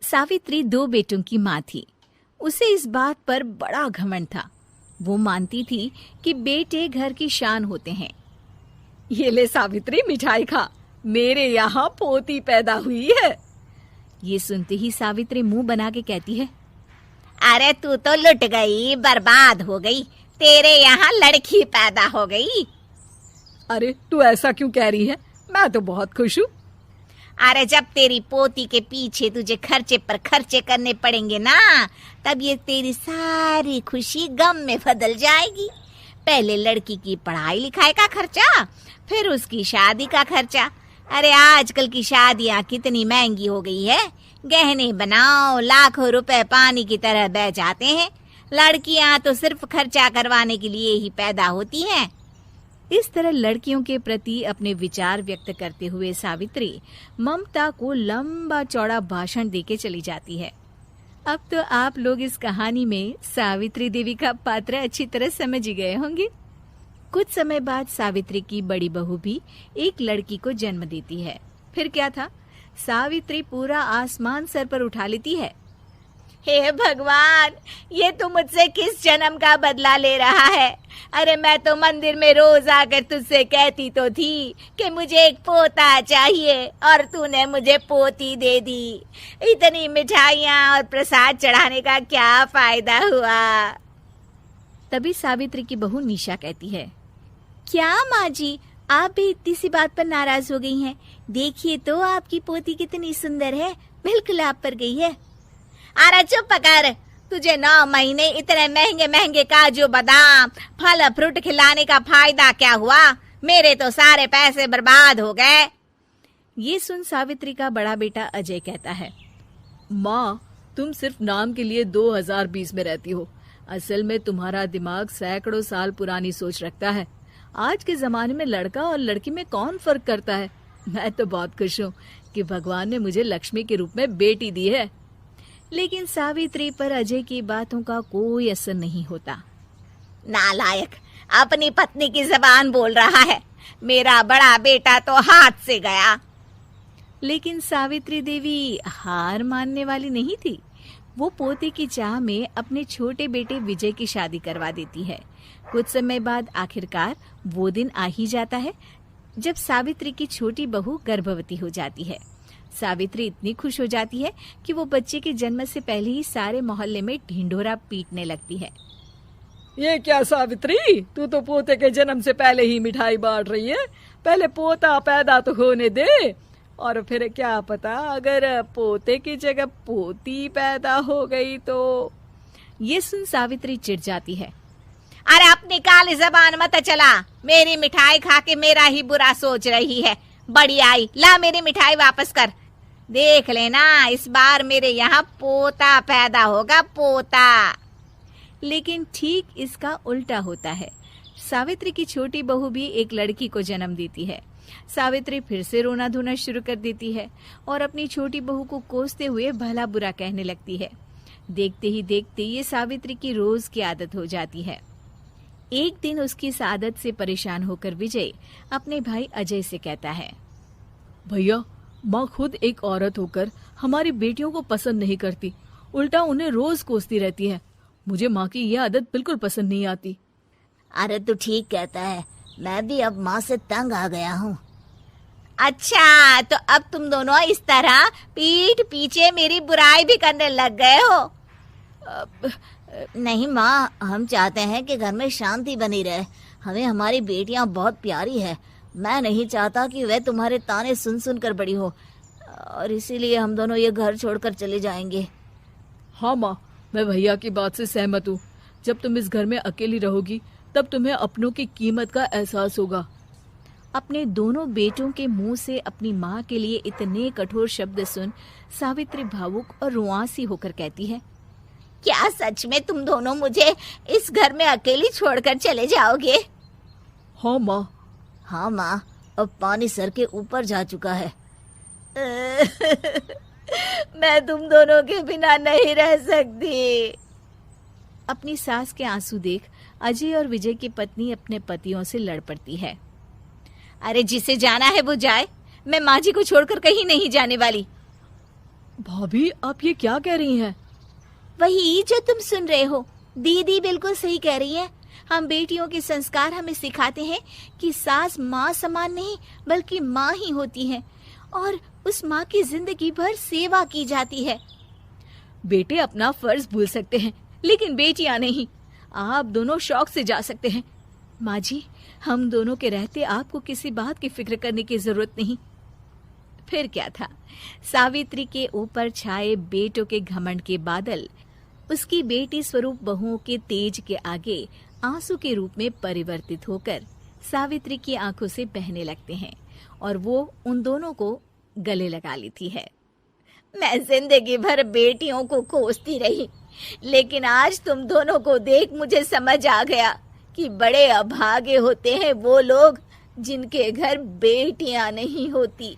सावित्री 2 बेटों की माँ थी। उसे इस बात पर बड़ा घमंड था। वो मानती थी कि बेटे घर की शान होते हैं। ये ले सावित्री, मिठाई खा, मेरे यहाँ पोती पैदा हुई है। ये सुनते ही सावित्री मुंह बना के कहती है, अरे तू तो लुट गई, बर्बाद हो गई, तेरे यहाँ लड़की पैदा हो गई। अरे तू ऐसा क्यों कह रही है? मैं तो बहुत खुश हूँ। अरे जब तेरी पोती के पीछे तुझे खर्चे पर खर्चे करने पड़ेंगे ना, तब ये तेरी सारी खुशी गम में बदल जाएगी। पहले लड़की की पढ़ाई लिखाई का खर्चा, फिर उसकी शादी का खर्चा। अरे आजकल की शादियाँ कितनी महंगी हो गई है। गहने बनाओ, लाखों रुपए पानी की तरह बह जाते हैं। लड़कियाँ तो सिर्फ खर्चा करवाने के लिए ही पैदा होती हैं। इस तरह लड़कियों के प्रति अपने विचार व्यक्त करते हुए सावित्री ममता को लंबा चौड़ा भाषण देके चली जाती है। अब तो आप लोग इस कहानी में सावित्री देवी का पात्र अच्छी तरह समझ ही गए होंगे। कुछ समय बाद सावित्री की बड़ी बहू भी एक लड़की को जन्म देती है। फिर क्या था, सावित्री पूरा आसमान सर पर उठा लेती है। हे भगवान, ये तू मुझसे किस जन्म का बदला ले रहा है? अरे मैं तो मंदिर में रोज आकर तुझसे कहती तो थी कि मुझे एक पोता चाहिए, और तूने मुझे पोती दे दी। इतनी मिठाइयाँ और प्रसाद चढ़ाने का क्या फायदा हुआ? तभी सावित्री की बहू निशा कहती है, क्या माँ जी, आप भी इतनी सी बात पर नाराज हो गई हैं? देखिए तो आपकी पोती कितनी सुंदर है, बिल्कुल आप पर गई है। अरे चुप कर, तुझे 9 महीने इतने महंगे महंगे काजू बादाम फल फ्रूट खिलाने का फायदा क्या हुआ? मेरे तो सारे पैसे बर्बाद हो गए। ये सुन सावित्री का बड़ा बेटा अजय कहता है, माँ, तुम सिर्फ नाम के लिए 2020 में रहती हो। असल में तुम्हारा दिमाग सैकड़ों साल पुरानी सोच रखता है। आज के जमाने में लड़का और लड़की में कौन फर्क करता है? मैं तो बहुत खुश हूँ कि भगवान ने मुझे लक्ष्मी के रूप में बेटी दी है। लेकिन सावित्री पर अजय की बातों का कोई असर नहीं होता। नालायक, अपनी पत्नी की जबान बोल रहा है। मेरा बड़ा बेटा तो हाथ से गया। लेकिन सावित्री देवी हार मानने वाली नहीं थी। वो पोते की चाह में अपने छोटे बेटे विजय की शादी करवा देती है। कुछ समय बाद आखिरकार वो दिन आ ही जाता है जब सावित्री की छोटी बहू गर्भवती हो जाती है। सावित्री इतनी खुश हो जाती है कि वो बच्चे के जन्म से पहले ही सारे मोहल्ले में ढिंढोरा पीटने लगती है। ये क्या सावित्री, तू तो पोते के जन्म से पहले ही मिठाई बांट रही है। पहले पोता पैदा तो होने दे, और फिर क्या पता अगर पोते की जगह पोती पैदा हो गई तो। ये सुन सावित्री चिढ़ जाती है। अरे अपनी काली जबान मत चला, मेरी मिठाई खा के मेरा ही बुरा सोच रही है। बड़ी आई, ला मेरी मिठाई वापस कर। देख लेना, इस बार मेरे यहाँ पोता पैदा होगा, पोता। लेकिन ठीक इसका उल्टा होता है। सावित्री की छोटी बहू भी एक लड़की को जन्म देती है। सावित्री फिर से रोना धोना शुरू कर देती है और अपनी छोटी बहू को कोसते हुए भला बुरा कहने लगती है। देखते ही देखते ये सावित्री की रोज की आदत हो जाती है। एक दिन उसकी इस आदत से परेशान होकर विजय अपने भाई अजय से कहता है, भैया, माँ खुद एक औरत होकर हमारी बेटियों को पसंद नहीं करती, उल्टा उन्हें रोज कोसती रहती है। मुझे माँ की यह आदत बिल्कुल पसंद नहीं आती। अरे तू ठीक कहता है, मैं भी अब माँ से तंग आ गया हूँ। अच्छा, तो अब तुम दोनों इस तरह पीठ पीछे मेरी बुराई भी करने लग गए हो? नहीं माँ, हम चाहते हैं कि घर में शांति बनी रहे। हमें हमारी बेटियाँ बहुत प्यारी है। मैं नहीं चाहता कि वह तुम्हारे ताने सुन सुन कर बड़ी हो, और इसीलिए हम दोनों ये घर छोड़कर चले जाएंगे। हाँ माँ, मैं भैया की बात से सहमत हूँ। जब तुम इस घर में अकेली रहोगी तब तुम्हें अपनों की कीमत का एहसास होगा। अपने दोनों बेटों के मुंह से अपनी माँ के लिए इतने कठोर शब्द सुन सावित्री भावुक और रुआंसी होकर कहती है, क्या सच में तुम दोनों मुझे इस घर में अकेली छोड़कर चले जाओगे? हाँ माँ। हाँ माँ, अब पानी सर के ऊपर जा चुका है। मैं तुम दोनों के बिना नहीं रह सकती। अपनी सास के आंसू देख अजय और विजय की पत्नी अपने पतियों से लड़ पड़ती है। अरे जिसे जाना है वो जाए, मैं माँ जी को छोड़कर कहीं नहीं जाने वाली। भाभी, आप ये क्या कह रही हैं? वही जो तुम सुन रहे हो, दीदी बिल्कुल सही कह रही है। हम बेटियों के संस्कार हमें सिखाते हैं कि सास माँ समान नहीं बल्कि माँ ही होती है और उस माँ की जिंदगी भर सेवा की जाती है। बेटे अपना फर्ज भूल सकते हैं, लेकिन बेटियां नहीं। आप दोनों शौक से जा सकते हैं। माँ जी, हम दोनों के रहते आपको किसी बात की फिक्र करने की जरूरत नहीं। फिर क्या था, सावित्री के ऊपर छाए बेटों के घमंड के बादल उसकी बेटी स्वरूप बहुओं के तेज के आगे आंसू के रूप में परिवर्तित होकर सावित्री की आंखों से बहने लगते हैं और वो उन दोनों को गले लगा लेती है। मैं जिंदगी भर बेटियों को कोसती रही, लेकिन आज तुम दोनों को देख मुझे समझ आ गया कि बड़े अभागे होते हैं वो लोग जिनके घर बेटियां नहीं होती।